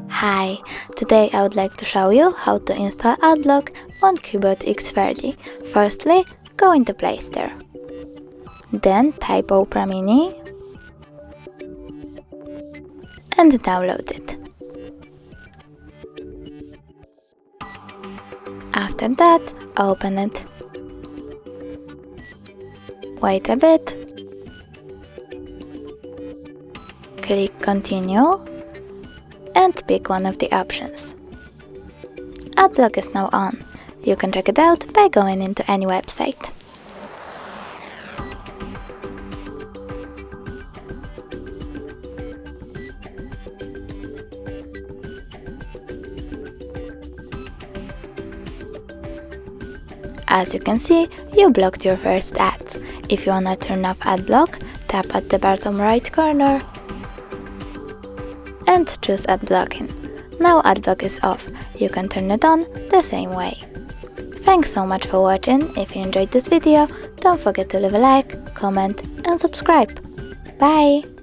Hi, today I would like to show you how to install Adblock on CUBOT X30. Firstly, go into Play Store. Then type Opera Mini and download it. After that, open it. Wait a bit. Click Continue and pick one of the options. Adblock is now on. You can check it out by going into any website. As you can see, you blocked your first ads. If you wanna turn off Adblock, tap at the bottom right corner and choose Ad Blocking. Now Adblock is off. You can turn it on the same way. Thanks so much for watching. If you enjoyed this video, don't forget to leave a like, comment and subscribe. Bye!